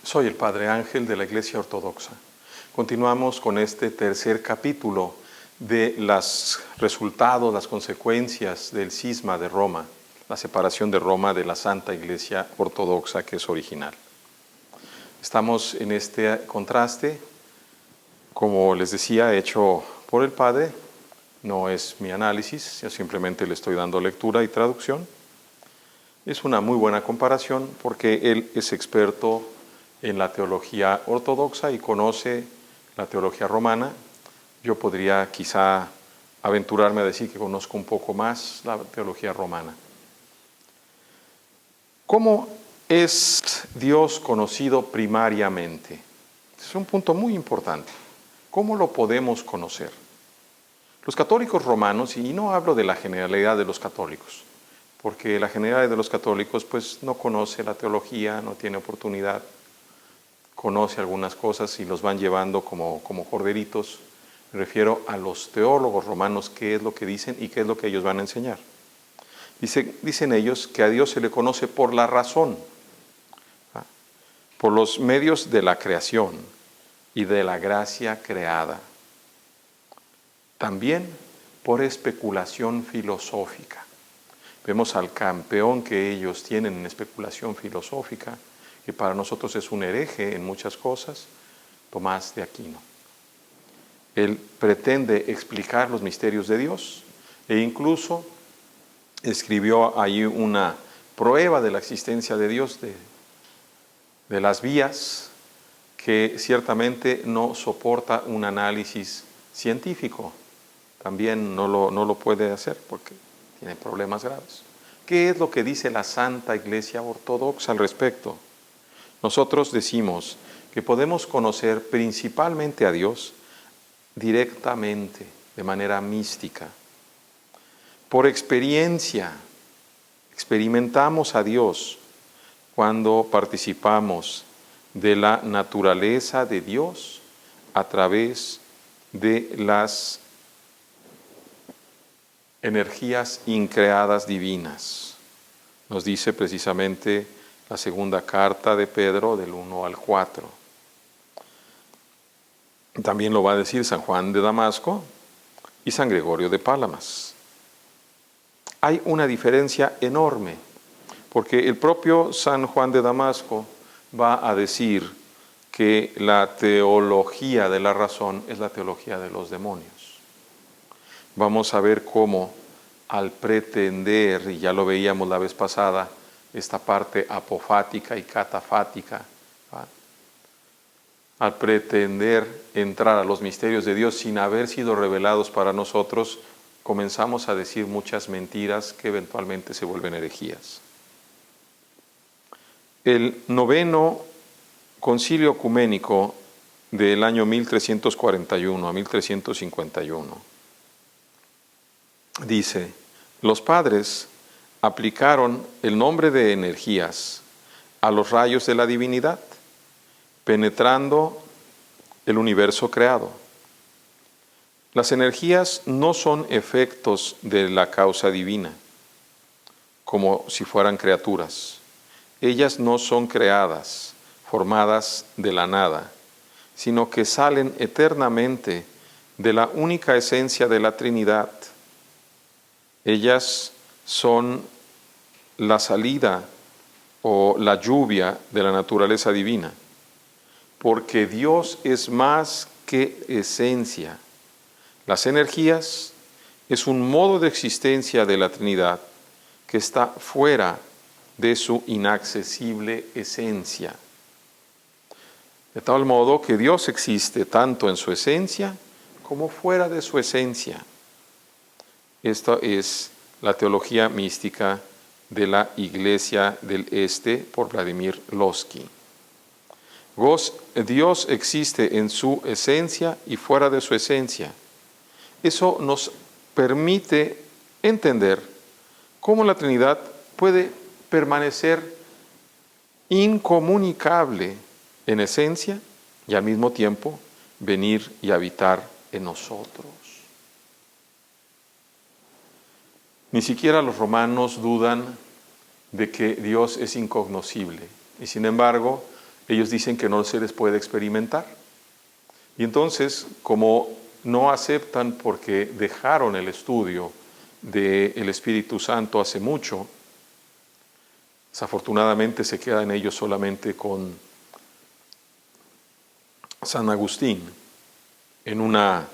Soy el Padre Ángel de la Iglesia Ortodoxa. Continuamos con este tercer capítulo de los resultados, las consecuencias del cisma de Roma, la separación de Roma de la Santa Iglesia Ortodoxa que es original. Estamos en este contraste, como les decía, hecho por el Padre. No es mi análisis, yo simplemente le estoy dando lectura y traducción. Es una muy buena comparación porque él es experto en la teología ortodoxa y conoce la teología romana. Yo podría quizá aventurarme a decir que conozco un poco más la teología romana. ¿Cómo es Dios conocido primariamente? Es un punto muy importante. ¿Cómo lo podemos conocer? Los católicos romanos, y no hablo de la generalidad de los católicos, porque la generalidad de los católicos pues no conoce la teología, no tiene oportunidad, conoce algunas cosas y los van llevando como corderitos. Me refiero a los teólogos romanos, qué es lo que dicen y qué es lo que ellos van a enseñar. Dicen ellos que a Dios se le conoce por la razón, por los medios de la creación y de la gracia creada. También por especulación filosófica. Vemos al campeón que ellos tienen en especulación filosófica, que para nosotros es un hereje en muchas cosas, Tomás de Aquino. Él pretende explicar los misterios de Dios e incluso escribió ahí una prueba de la existencia de Dios, de las vías, que ciertamente no soporta un análisis científico. También no lo puede hacer porque tiene problemas graves. ¿Qué es lo que dice la Santa Iglesia Ortodoxa al respecto? Nosotros decimos que podemos conocer principalmente a Dios directamente, de manera mística. Por experiencia, experimentamos a Dios cuando participamos de la naturaleza de Dios a través de las energías increadas divinas. Nos dice precisamente la segunda carta de Pedro del 1 al 4. También lo va a decir San Juan de Damasco y San Gregorio de Palamas. Hay una diferencia enorme, porque el propio San Juan de Damasco va a decir que la teología de la razón es la teología de los demonios. Vamos a ver cómo al pretender, y ya lo veíamos la vez pasada, esta parte apofática y catafática, ¿va? Al pretender entrar a los misterios de Dios sin haber sido revelados para nosotros, comenzamos a decir muchas mentiras que eventualmente se vuelven herejías. El noveno concilio ecuménico del año 1341 a 1351 dice: los padres aplicaron el nombre de energías a los rayos de la divinidad, penetrando el universo creado. Las energías no son efectos de la causa divina, como si fueran criaturas. Ellas no son creadas, formadas de la nada, sino que salen eternamente de la única esencia de la Trinidad. Ellas son la salida o la lluvia de la naturaleza divina, porque Dios es más que esencia. Las energías es un modo de existencia de la Trinidad que está fuera de su inaccesible esencia. De tal modo que Dios existe tanto en su esencia como fuera de su esencia. Esta es la teología mística de la Iglesia del Este por Vladimir Lossky. Dios existe en su esencia y fuera de su esencia. Eso nos permite entender cómo la Trinidad puede permanecer incomunicable en esencia y al mismo tiempo venir y habitar en nosotros. Ni siquiera los romanos dudan de que Dios es incognoscible, y sin embargo ellos dicen que no se les puede experimentar. Y entonces, como no aceptan porque dejaron el estudio del Espíritu Santo hace mucho, desafortunadamente se queda en ellos solamente con San Agustín, en una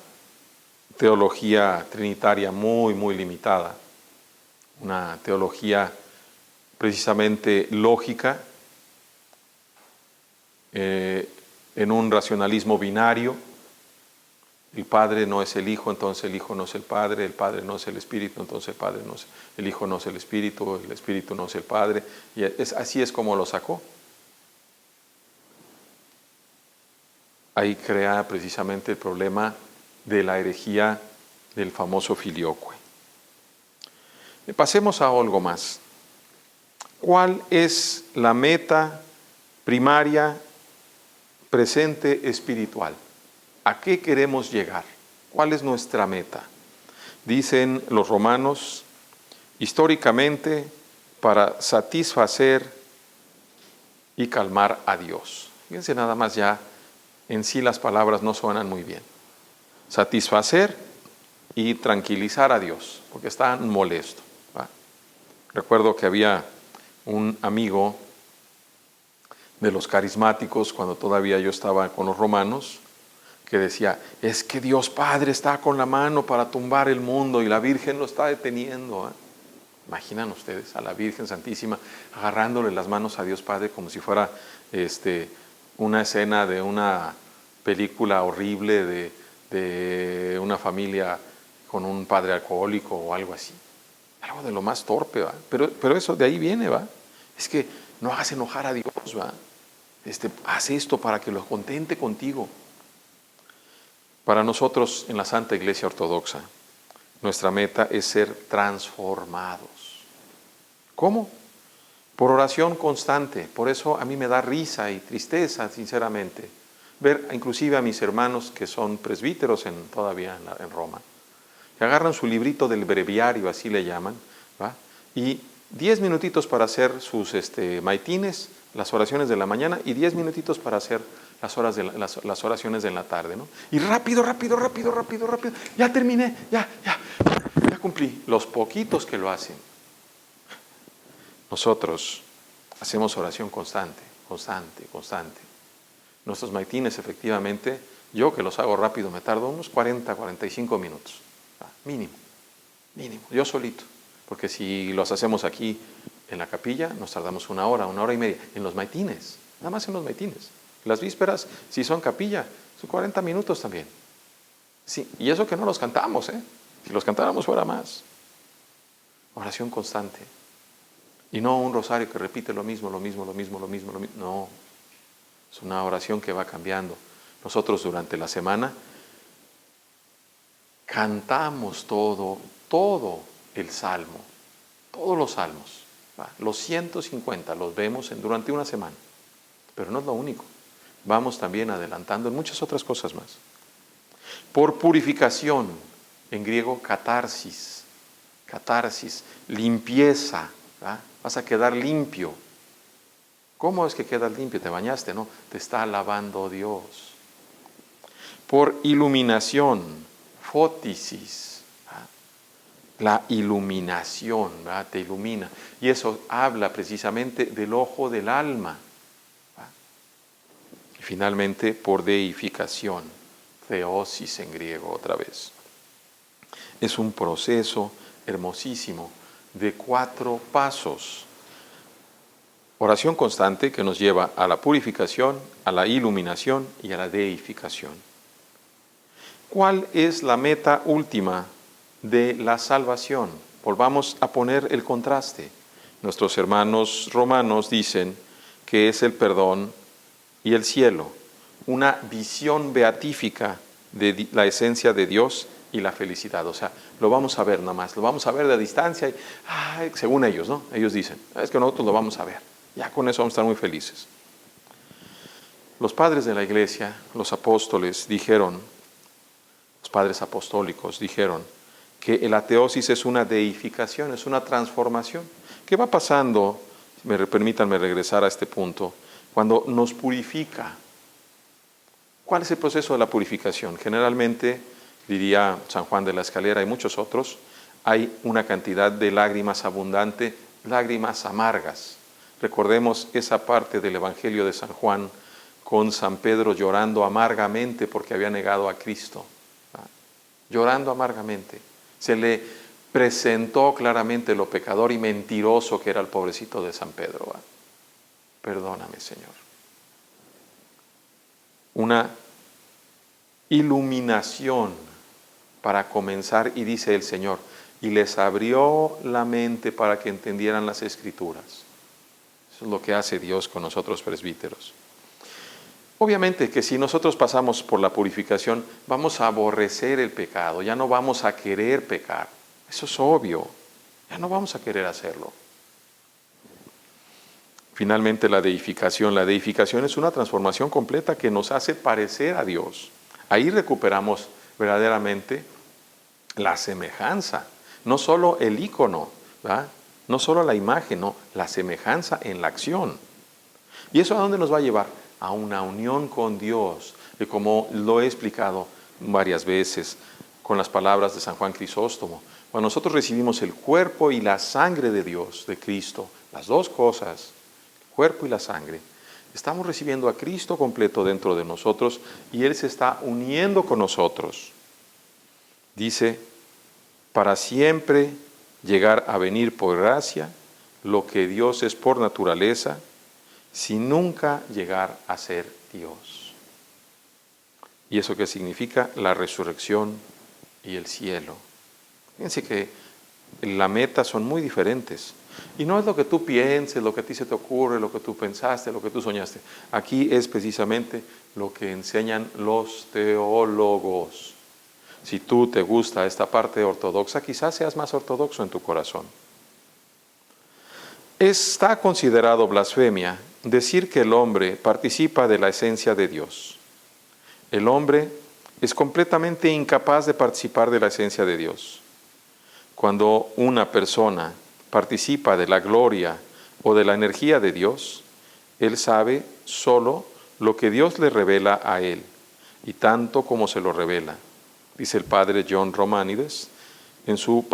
teología trinitaria muy, muy limitada, una teología precisamente lógica, en un racionalismo binario. El Padre no es el Hijo, entonces el Hijo no es el Padre no es el Espíritu, entonces el Hijo no es el Espíritu no es el Padre, y así es como lo sacó. Ahí crea precisamente el problema de la herejía del famoso filioque. Pasemos a algo más. ¿Cuál es la meta primaria, presente, espiritual? ¿A qué queremos llegar? ¿Cuál es nuestra meta? Dicen los romanos, históricamente, para satisfacer y calmar a Dios. Fíjense nada más, ya en sí las palabras no suenan muy bien. Satisfacer y tranquilizar a Dios, porque está molesto, ¿va? Recuerdo que había un amigo de los carismáticos, cuando todavía yo estaba con los romanos, que decía, es que Dios Padre está con la mano para tumbar el mundo y la Virgen lo está deteniendo. Imaginan ustedes a la Virgen Santísima agarrándole las manos a Dios Padre como si fuera una escena de una película horrible de una familia con un padre alcohólico o algo así. Algo de lo más torpe, ¿va? Pero eso de ahí viene, ¿va? Es que no hagas enojar a Dios, ¿va? Haz esto para que lo contente contigo. Para nosotros en la Santa Iglesia Ortodoxa, nuestra meta es ser transformados. ¿Cómo? Por oración constante. Por eso a mí me da risa y tristeza, sinceramente, ver inclusive a mis hermanos que son presbíteros todavía en Roma, que agarran su librito del breviario, así le llaman, ¿va? Y 10 minutitos para hacer sus maitines, las oraciones de la mañana, y 10 minutitos para hacer las oraciones de la tarde, ¿no? Y rápido, ya terminé, ya cumplí. Los poquitos que lo hacen. Nosotros hacemos oración constante. Nuestros maitines, efectivamente, yo que los hago rápido me tardo unos 45 minutos, mínimo, yo solito, porque si los hacemos aquí en la capilla nos tardamos una hora y media, en los maitines, nada más en los maitines. Las vísperas, si son capilla, son 40 minutos también. Sí, y eso que no los cantamos, si los cantáramos fuera más. Oración constante. Y no un rosario que repite lo mismo. No, es una oración que va cambiando. Nosotros durante la semana cantamos todo el salmo, todos los salmos, ¿va? Los 150 los vemos durante una semana, pero no es lo único. Vamos también adelantando en muchas otras cosas más. Por purificación, en griego catarsis, limpieza, ¿va? Vas a quedar limpio. ¿Cómo es que quedas limpio? ¿Te bañaste? No, te está lavando Dios. Por iluminación, fótisis, ¿va? La iluminación, ¿va? Te ilumina. Y eso habla precisamente del ojo del alma. Y finalmente, por deificación, theosis en griego otra vez. Es un proceso hermosísimo de 4 pasos. Oración constante que nos lleva a la purificación, a la iluminación y a la deificación. ¿Cuál es la meta última de la salvación? Volvamos a poner el contraste. Nuestros hermanos romanos dicen que es el perdón y el cielo, una visión beatífica de la esencia de Dios y la felicidad. O sea, lo vamos a ver nada más, lo vamos a ver de distancia, según ellos, ¿no? Ellos dicen, es que nosotros lo vamos a ver, ya con eso vamos a estar muy felices. Los padres de la iglesia, los apóstoles dijeron, los padres apostólicos dijeron que la teosis es una deificación, es una transformación. ¿Qué va pasando? Permítanme regresar a este punto. cuando nos purifica. ¿Cuál es el proceso de la purificación? Generalmente, diría San Juan de la Escalera y muchos otros, hay una cantidad de lágrimas abundante, lágrimas amargas. Recordemos esa parte del Evangelio de San Juan con San Pedro llorando amargamente porque había negado a Cristo. Llorando amargamente. Se le presentó claramente lo pecador y mentiroso que era el pobrecito de San Pedro. Perdóname, Señor. Una iluminación para comenzar, y dice el Señor, y les abrió la mente para que entendieran las Escrituras. Eso es lo que hace Dios con nosotros presbíteros. Obviamente que si nosotros pasamos por la purificación, vamos a aborrecer el pecado, ya no vamos a querer pecar. Eso es obvio, ya no vamos a querer hacerlo. Finalmente la deificación. La deificación es una transformación completa que nos hace parecer a Dios. Ahí recuperamos verdaderamente la semejanza. No solo el ícono, ¿verdad? No solo la imagen, no, la semejanza en la acción. ¿Y eso a dónde nos va a llevar? A una unión con Dios, que como lo he explicado varias veces con las palabras de San Juan Crisóstomo, cuando nosotros recibimos el cuerpo y la sangre de Dios, de Cristo, las dos cosas, el cuerpo y la sangre, estamos recibiendo a Cristo completo dentro de nosotros y Él se está uniendo con nosotros. Dice, para siempre llegar a venir por gracia, lo que Dios es por naturaleza, sin nunca llegar a ser Dios. ¿Y eso qué significa? La resurrección y el cielo. Fíjense que la meta son muy diferentes. Y no es lo que tú pienses, lo que a ti se te ocurre, lo que tú pensaste, lo que tú soñaste. Aquí es precisamente lo que enseñan los teólogos. Si tú te gusta esta parte ortodoxa, quizás seas más ortodoxo en tu corazón. Está considerado blasfemia decir que el hombre participa de la esencia de Dios. El hombre es completamente incapaz de participar de la esencia de Dios. Cuando una persona participa de la gloria o de la energía de Dios, él sabe solo lo que Dios le revela a él, y tanto como se lo revela, dice el padre John Romanides en su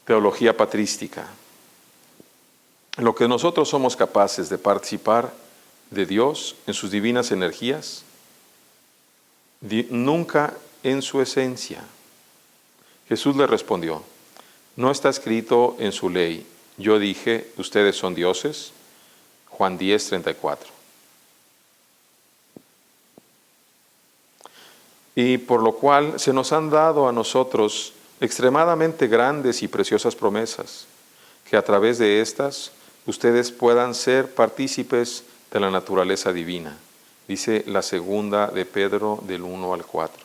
teología patrística. Lo que nosotros somos capaces de participar de Dios en sus divinas energías, nunca en su esencia. Jesús le respondió, ¿no está escrito en su ley, yo dije, ustedes son dioses? Juan 10:34. Y por lo cual se nos han dado a nosotros extremadamente grandes y preciosas promesas, que a través de estas ustedes puedan ser partícipes de la naturaleza divina, dice la segunda de Pedro del 1 al 4,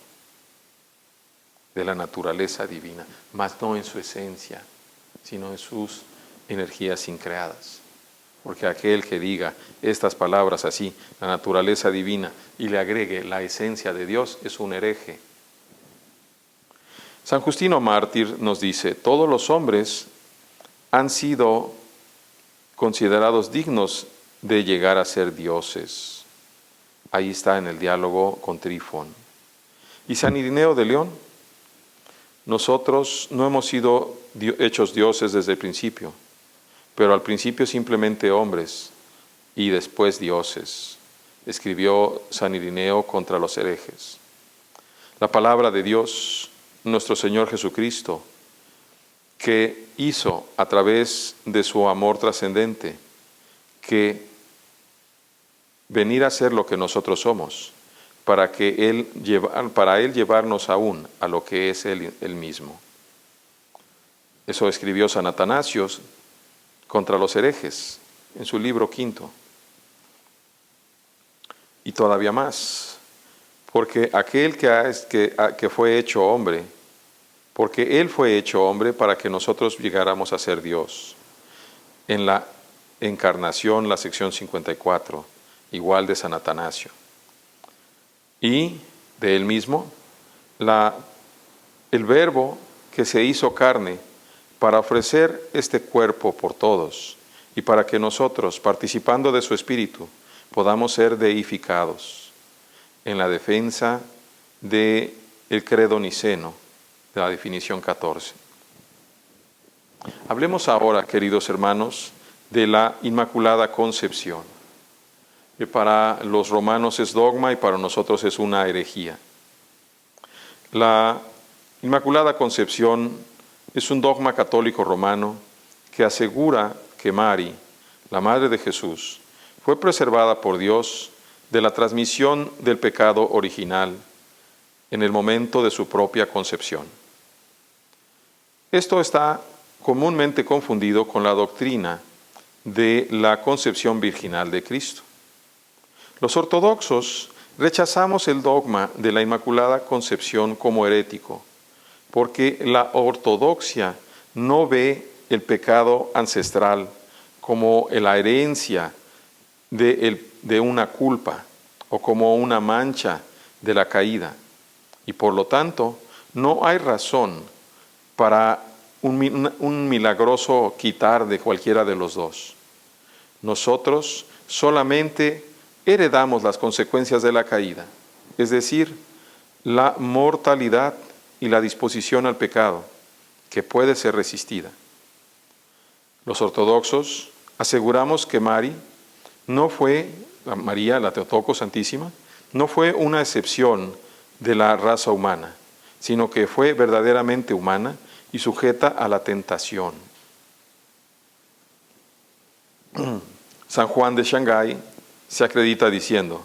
de la naturaleza divina, mas no en su esencia, sino en sus energías increadas. Porque aquel que diga estas palabras así, la naturaleza divina, y le agregue la esencia de Dios, es un hereje. San Justino Mártir nos dice, todos los hombres han sido considerados dignos de llegar a ser dioses. Ahí está en el diálogo con Trifón. Y San Irineo de León, nosotros no hemos sido hechos dioses desde el principio, pero al principio simplemente hombres y después dioses, escribió San Irineo contra los herejes. La palabra de Dios, nuestro Señor Jesucristo, que hizo a través de su amor trascendente, que venir a ser lo que nosotros somos, para Él llevarnos aún a lo que es Él mismo. Eso escribió San Atanasio contra los herejes, en su libro quinto. Y todavía más, porque aquel que fue hecho hombre, porque Él fue hecho hombre para que nosotros llegáramos a ser Dios. En la encarnación, la sección 54, igual de San Atanasio. Y de Él mismo, el Verbo que se hizo carne para ofrecer este cuerpo por todos y para que nosotros, participando de su Espíritu, podamos ser deificados en la defensa del credo niceno, de la definición 14. Hablemos ahora, queridos hermanos, de la Inmaculada Concepción, que para los romanos es dogma y para nosotros es una herejía. La Inmaculada Concepción es un dogma católico romano que asegura que Mari, la Madre de Jesús, fue preservada por Dios de la transmisión del pecado original en el momento de su propia concepción. Esto está comúnmente confundido con la doctrina de la concepción virginal de Cristo. Los ortodoxos rechazamos el dogma de la Inmaculada Concepción como herético, porque la ortodoxia no ve el pecado ancestral como la herencia de una culpa o como una mancha de la caída, y por lo tanto no hay razón para un milagroso quitar de cualquiera de los dos. Nosotros solamente heredamos las consecuencias de la caída, es decir, la mortalidad y la disposición al pecado, que puede ser resistida. Los ortodoxos aseguramos que María, la Teotocos Santísima, no fue una excepción de la raza humana, sino que fue verdaderamente humana y sujeta a la tentación. San Juan de Shanghái se acredita diciendo: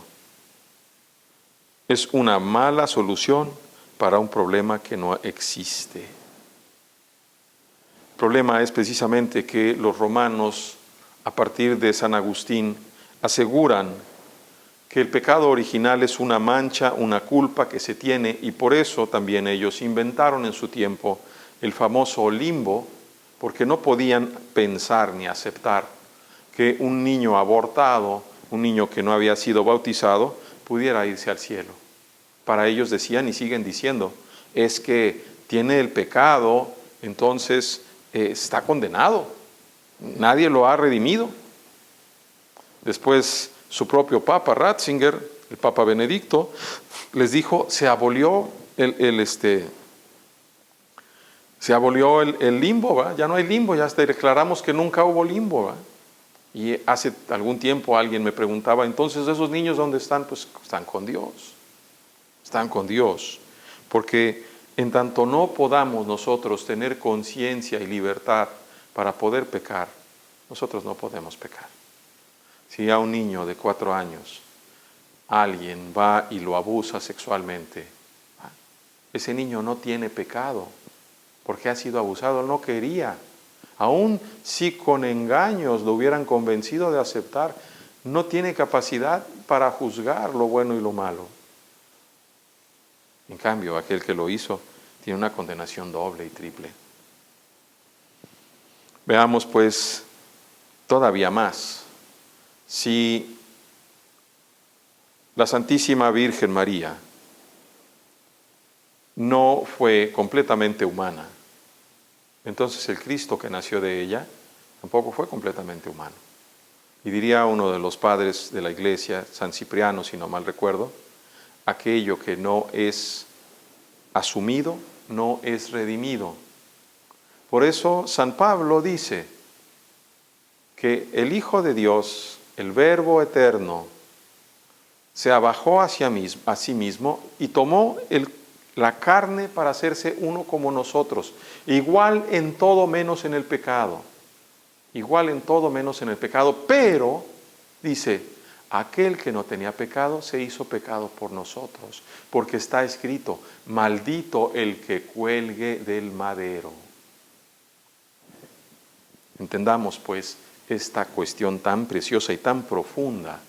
es una mala solución para un problema que no existe. El problema es precisamente que los romanos, a partir de San Agustín, aseguran que el pecado original es una mancha, una culpa que se tiene, y por eso también ellos inventaron en su tiempo el famoso limbo, porque no podían pensar ni aceptar que un niño abortado, un niño que no había sido bautizado, pudiera irse al cielo. Para ellos decían y siguen diciendo, es que tiene el pecado, entonces está condenado, nadie lo ha redimido. Después su propio Papa Ratzinger, el Papa Benedicto, les dijo, se abolió el limbo, ¿va? Ya no hay limbo, ya declaramos que nunca hubo limbo, ¿va? Y hace algún tiempo alguien me preguntaba, entonces esos niños ¿dónde están? Pues están con Dios, porque en tanto no podamos nosotros tener conciencia y libertad para poder pecar, nosotros no podemos pecar. Si a un niño de 4 años alguien va y lo abusa sexualmente, ese niño no tiene pecado, porque ha sido abusado, no quería. Aún si con engaños lo hubieran convencido de aceptar, no tiene capacidad para juzgar lo bueno y lo malo. En cambio, aquel que lo hizo tiene una condenación doble y triple. Veamos pues todavía más. Si la Santísima Virgen María no fue completamente humana, entonces el Cristo que nació de ella tampoco fue completamente humano. Y diría uno de los padres de la Iglesia, San Cipriano, si no mal recuerdo, aquello que no es asumido, no es redimido. Por eso San Pablo dice que el Hijo de Dios, el Verbo eterno, se abajó a sí mismo y tomó la carne para hacerse uno como nosotros, igual en todo menos en el pecado. Igual en todo menos en el pecado, pero, dice, aquel que no tenía pecado se hizo pecado por nosotros, porque está escrito, maldito el que cuelgue del madero. Entendamos pues esta cuestión tan preciosa y tan profunda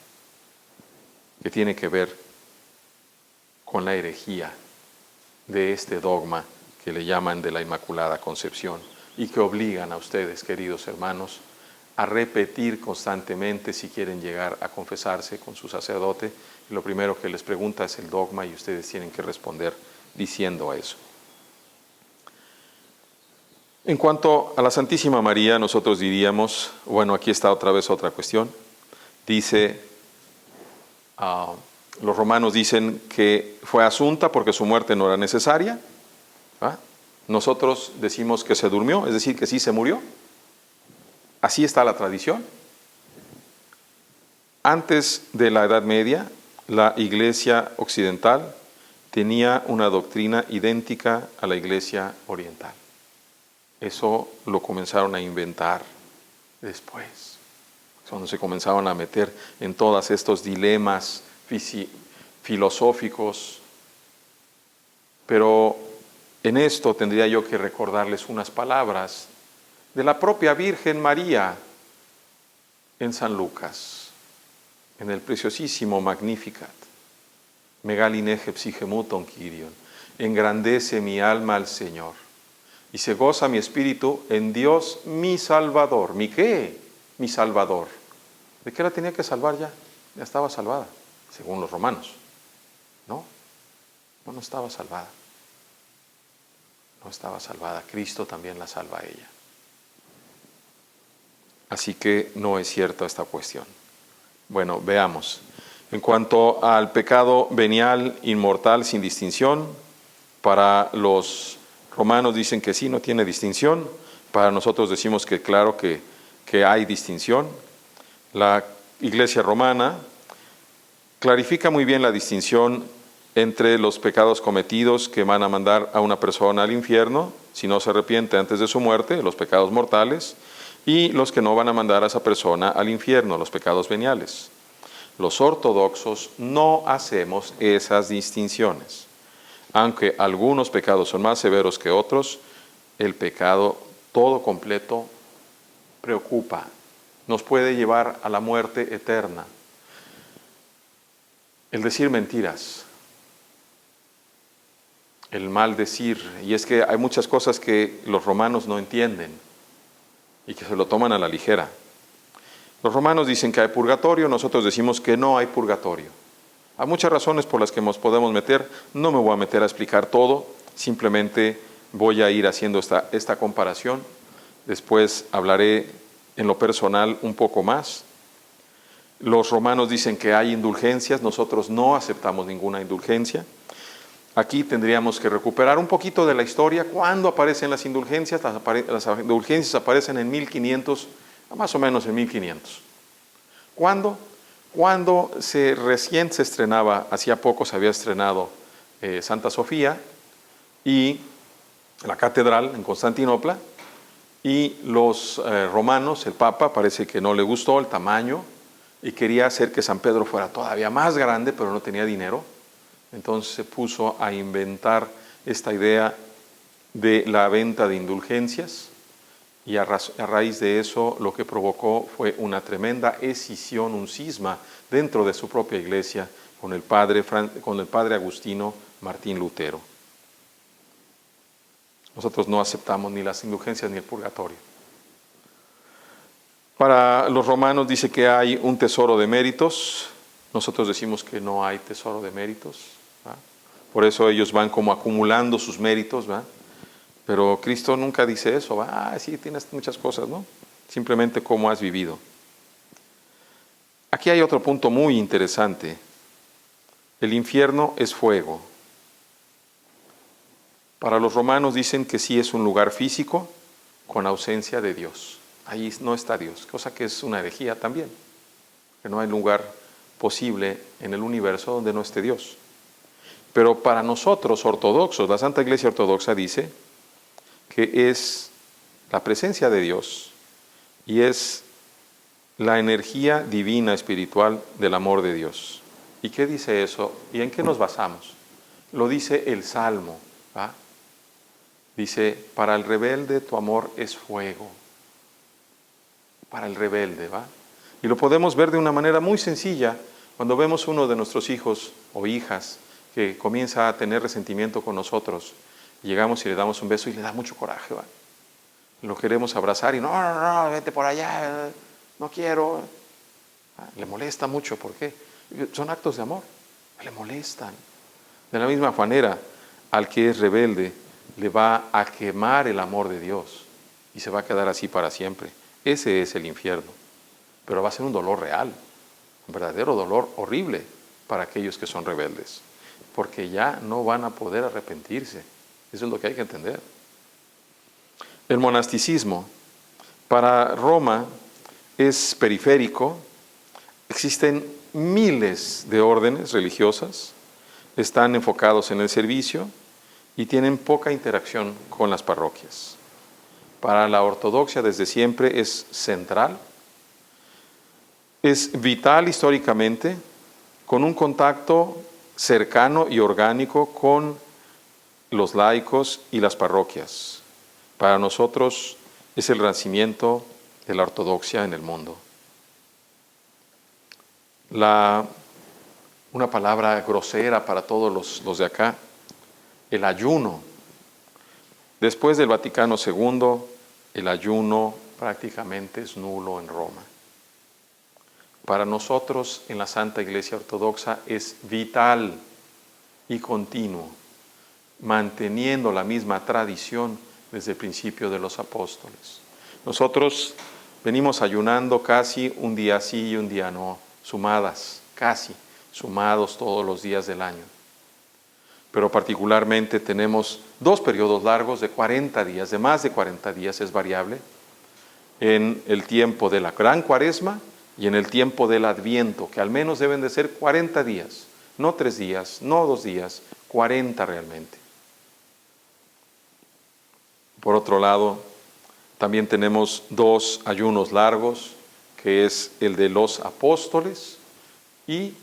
que tiene que ver con la herejía de este dogma que le llaman de la Inmaculada Concepción y que obligan a ustedes, queridos hermanos, a repetir constantemente si quieren llegar a confesarse con su sacerdote. Y lo primero que les pregunta es el dogma y ustedes tienen que responder diciendo eso. En cuanto a la Santísima María, nosotros diríamos, bueno, aquí está otra vez otra cuestión. Dice, los romanos dicen que fue asunta porque su muerte no era necesaria. ¿Ah? Nosotros decimos que se durmió, es decir, que sí se murió. Así está la tradición. Antes de la Edad Media, la Iglesia occidental tenía una doctrina idéntica a la Iglesia oriental. Eso lo comenzaron a inventar después, cuando se comenzaban a meter en todos estos dilemas filosóficos. Pero en esto tendría yo que recordarles unas palabras de la propia Virgen María en San Lucas, en el preciosísimo Magnificat. Megalin psigemuton Kyrion. Engrandece mi alma al Señor, y se goza mi espíritu en Dios mi Salvador. ¿Mi qué? Mi Salvador. ¿De qué la tenía que salvar ya? Ya estaba salvada, según los romanos. No estaba salvada. No estaba salvada. Cristo también la salva a ella. Así que no es cierta esta cuestión. Bueno, veamos. En cuanto al pecado venial, inmortal, sin distinción, para los romanos dicen que sí, no tiene distinción. Para nosotros decimos que claro que hay distinción. La Iglesia romana clarifica muy bien la distinción entre los pecados cometidos que van a mandar a una persona al infierno, si no se arrepiente antes de su muerte, los pecados mortales, y los que no van a mandar a esa persona al infierno, los pecados veniales. Los ortodoxos no hacemos esas distinciones. Aunque algunos pecados son más severos que otros, el pecado todo completo preocupa, nos puede llevar a la muerte eterna. El decir mentiras, el maldecir, y es que hay muchas cosas que los romanos no entienden y que se lo toman a la ligera. Los romanos dicen que hay purgatorio, nosotros decimos que no hay purgatorio. Hay muchas razones por las que nos podemos meter, no me voy a meter a explicar todo, simplemente voy a ir haciendo esta comparación, después hablaré en lo personal un poco más. Los romanos dicen que hay indulgencias, nosotros no aceptamos ninguna indulgencia. Aquí tendríamos que recuperar un poquito de la historia. ¿Cuándo aparecen las indulgencias? Las indulgencias aparecen en 1500, más o menos en 1500. ¿Cuándo? Cuando recién se estrenaba, hacía poco se había estrenado Santa Sofía y la catedral en Constantinopla, y los romanos, el Papa, parece que no le gustó el tamaño y quería hacer que San Pedro fuera todavía más grande, pero no tenía dinero. Entonces se puso a inventar esta idea de la venta de indulgencias, y a raíz de eso lo que provocó fue una tremenda escisión, un cisma dentro de su propia iglesia con el padre Agustino Martín Lutero. Nosotros no aceptamos ni las indulgencias ni el purgatorio. Para los romanos dice que hay un tesoro de méritos. Nosotros decimos que no hay tesoro de méritos, ¿va? Por eso ellos van como acumulando sus méritos, ¿va? Pero Cristo nunca dice eso, ¿va? Sí, tienes muchas cosas, ¿no? Simplemente cómo has vivido. Aquí hay otro punto muy interesante. El infierno es fuego. Para los romanos dicen que sí es un lugar físico con ausencia de Dios. Ahí no está Dios, cosa que es una herejía también, que no hay lugar posible en el universo donde no esté Dios. Pero para nosotros ortodoxos, la Santa Iglesia Ortodoxa dice que es la presencia de Dios y es la energía divina espiritual del amor de Dios. ¿Y qué dice eso? ¿Y en qué nos basamos? Lo dice el Salmo, ¿va? Dice, para el rebelde tu amor es fuego. Para el rebelde, ¿va? Y lo podemos ver de una manera muy sencilla cuando vemos uno de nuestros hijos o hijas que comienza a tener resentimiento con nosotros. Llegamos y le damos un beso y le da mucho coraje, ¿va? Lo queremos abrazar y no, vete por allá, no quiero. Le molesta mucho, ¿por qué? Son actos de amor, le molestan. De la misma manera, al que es rebelde, le va a quemar el amor de Dios. y se va a quedar así para siempre. Ese es el infierno, pero va a ser un dolor real, un verdadero dolor horrible para aquellos que son rebeldes, porque ya no van a poder arrepentirse. Eso es lo que hay que entender. El monasticismo para Roma es periférico. Existen miles de órdenes religiosas, están enfocados en el servicio y tienen poca interacción con las parroquias. Para la ortodoxia desde siempre es central, es vital históricamente, con un contacto cercano y orgánico con los laicos y las parroquias. Para nosotros es el nacimiento de la ortodoxia en el mundo. Una palabra grosera para todos los de acá, el ayuno. Después del Vaticano II, el ayuno prácticamente es nulo en Roma. Para nosotros en la Santa Iglesia Ortodoxa es vital y continuo, manteniendo la misma tradición desde el principio de los apóstoles. Nosotros venimos ayunando casi un día sí y un día no, sumados todos los días del año. Pero particularmente tenemos 2 periodos largos de 40 días, de más de 40 días, es variable, en el tiempo de la Gran Cuaresma y en el tiempo del Adviento, que al menos deben de ser 40 días, no 3 días, no 2 días, 40 realmente. Por otro lado, también tenemos 2 ayunos largos, que es el de los apóstoles y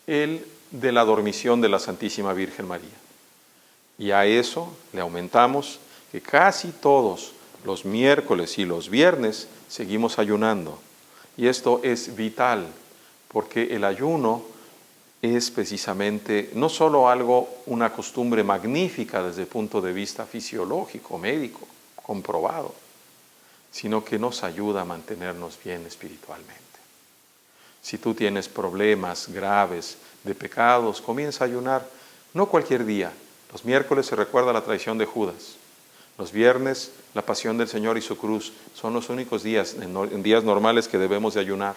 el de la dormición de la Santísima Virgen María. Y a eso le aumentamos que casi todos los miércoles y los viernes seguimos ayunando. Y esto es vital, porque el ayuno es precisamente no solo una costumbre magnífica desde el punto de vista fisiológico, médico, comprobado, sino que nos ayuda a mantenernos bien espiritualmente. Si tú tienes problemas graves de pecados, comienza a ayunar, no cualquier día. Los miércoles se recuerda la traición de Judas. Los viernes, la pasión del Señor y su cruz. Son los únicos días, en días normales, que debemos de ayunar.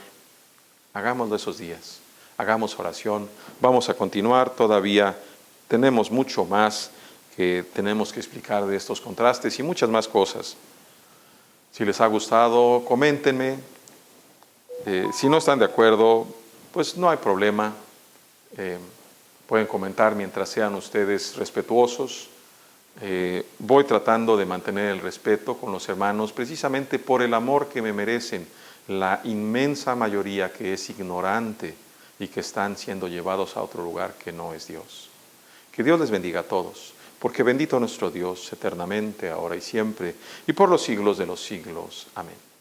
Hagámoslo esos días. Hagamos oración. Vamos a continuar todavía. Tenemos mucho más que tenemos que explicar de estos contrastes y muchas más cosas. Si les ha gustado, coméntenme. Si no están de acuerdo, pues no hay problema. Pueden comentar mientras sean ustedes respetuosos. Voy tratando de mantener el respeto con los hermanos precisamente por el amor que me merecen la inmensa mayoría que es ignorante y que están siendo llevados a otro lugar que no es Dios. Que Dios les bendiga a todos, porque bendito nuestro Dios eternamente, ahora y siempre, y por los siglos de los siglos. Amén.